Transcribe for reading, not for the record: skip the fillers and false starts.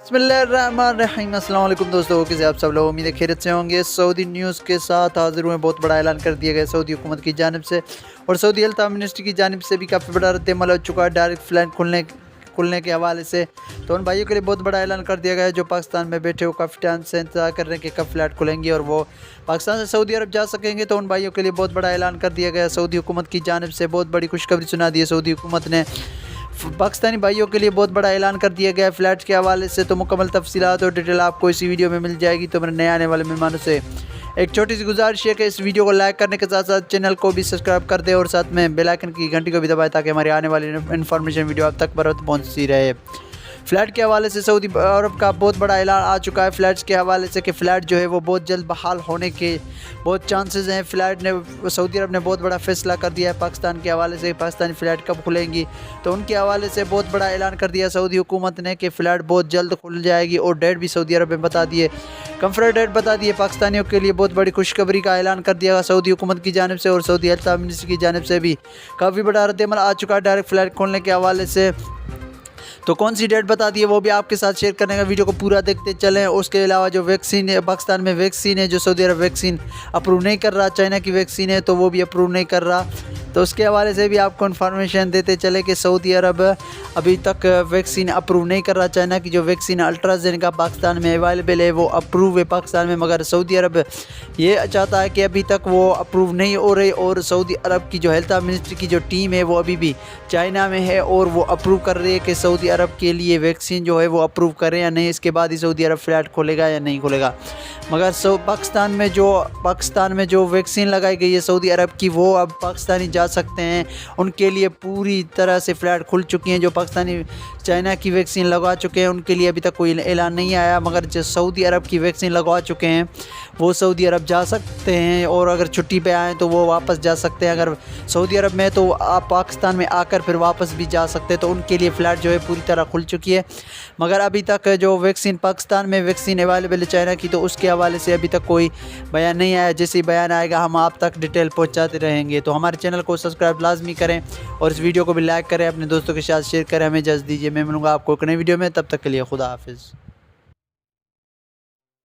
बिस्मिल्लाहिर्रहमानिर्रहीम। अस्सलाम वालेकुम दोस्तों, कैसे आप सब लोग? उम्मीद है खैरियत से होंगे। सऊदी न्यूज़ के साथ हाजिर हुए। बहुत बड़ा ऐलान कर दिया गया सऊदी हुकूमत की जानिब से और सऊदी हेल्थ मिनिस्ट्री की जानिब से भी काफ़ी बड़ा रद्द-ए-अमल हो चुका है डायरेक्ट फ्लाइट खुलने के हवाले से। तो उन भाइयों के लिए बहुत बड़ा ऐलान कर दिया गया है जो पाकिस्तान में बैठे हो काफ़ी टाइम से इंतजार कर रहे हैं कि कब फ्लाइट खुलेंगी और वो पाकिस्तान से सऊदी अरब जा सकेंगे। तो उन भाइयों के लिए बहुत बड़ा ऐलान कर दिया गया है सऊदी हुकूमत की जानिब से। बहुत बड़ी खुशखबरी सुना दी है सऊदी हुकूमत ने। पाकिस्तानी भाइयों के लिए बहुत बड़ा ऐलान कर दिया गया है फ्लैट्स के हवाले से। तो मुकम्मल तफसीलात और डिटेल आपको इसी वीडियो में मिल जाएगी। तो मेरे नए आने वाले मेहमानों से एक छोटी सी गुजारिश है कि इस वीडियो को लाइक करने के साथ साथ चैनल को भी सब्सक्राइब कर दे और साथ में बेल आइकन की घंटी को भी दबाएं ताकि हमारी आने वाली इन्फॉर्मेशन वीडियो आप तक बर वक्त पहुँचती रहे। फ़्लैट के हवाले से सऊदी अरब का बहुत बड़ा ऐलान आ चुका है फ़्लैट्स के हवाले से कि फ़्लैट जो है वो बहुत जल्द बहाल होने के बहुत चांसेस हैं। फ़्लैट ने सऊदी अरब ने बहुत बड़ा फ़ैसला कर दिया है पाकिस्तान के हवाले से। पाकिस्तानी फ़्लैट कब खुलेंगी तो उनके हवाले से बहुत बड़ा ऐलान कर दिया सऊदी हुकूमत ने कि फ़्लैट बहुत जल्द खुल जाएगी और डेट भी सऊदी अरब में बता दिए, कंफर्म डेट बता दिए। पाकिस्तानियों के लिए बहुत बड़ी खुशखबरी का ऐलान कर दिया सऊदी हुकूमत की जानिब से और सऊदी हेल्थ मिनिस्ट्री की जानिब से भी काफ़ी बड़ा रद्द-ए-अमल आ चुका है डायरेक्ट फ़्लैट खोलने के हवाले से। तो कौन सी डेट बता दी है वो भी आपके साथ शेयर करने का, वीडियो को पूरा देखते चलें। उसके अलावा जो वैक्सीन है पाकिस्तान में वैक्सीन है जो सऊदी अरब वैक्सीन अप्रूव नहीं कर रहा, चाइना की वैक्सीन है तो वो भी अप्रूव नहीं कर रहा। तो उसके हवाले से भी आपको इन्फॉर्मेशन देते चले कि सऊदी अरब अभी तक वैक्सीन अप्रूव नहीं कर रहा। चाइना की जो वैक्सीन अल्ट्राजेनेका पाकिस्तान में अवेलेबल है वो अप्रूव है पाकिस्तान में, मगर सऊदी अरब ये चाहता है कि अभी तक वो अप्रूव नहीं हो रही और सऊदी अरब की जो हेल्थ मिनिस्ट्री की जो टीम है वो अभी भी चाइना में है और वो अप्रूव कर रही है कि सऊदी अरब के लिए वैक्सीन जो है वो अप्रूव करें या नहीं, इसके बाद ही सऊदी अरब फ्लैट खोलेगा या नहीं खोलेगा। मगर पाकिस्तान में जो वैक्सीन लगाई गई है सऊदी अरब की वो अब पाकिस्तानी जा सकते हैं, उनके लिए पूरी तरह से फ़्लैट खुल चुकी हैं। जो पाकिस्तानी चाइना की वैक्सीन लगा चुके हैं उनके लिए अभी तक कोई ऐलान नहीं आया, मगर जो सऊदी अरब की वैक्सीन लगवा चुके हैं वो सऊदी अरब जा सकते हैं और अगर छुट्टी पे आएँ तो वो वापस जा सकते हैं। अगर सऊदी अरब में तो आप पाकिस्तान में आकर फिर वापस भी जा सकते हैं। तो उनके लिए फ़्लैट जो है पूरी तरह खुल चुकी है, मगर अभी तक जो वैक्सीन पाकिस्तान में वैक्सीन अवेलेबल है चाइना की तो उसके हवाले से अभी तक कोई बयान नहीं आया। जैसे ही बयान आएगा हम आप तक डिटेल पहुंचाते रहेंगे। तो हमारे चैनल को सब्सक्राइब लाजमी करें और इस वीडियो को भी लाइक करें, अपने दोस्तों के साथ शेयर करें। हमें इजाज़त दीजिए, मैं मिलूँगा आपको एक नई वीडियो में, तब तक के लिए खुदा हाफिज़।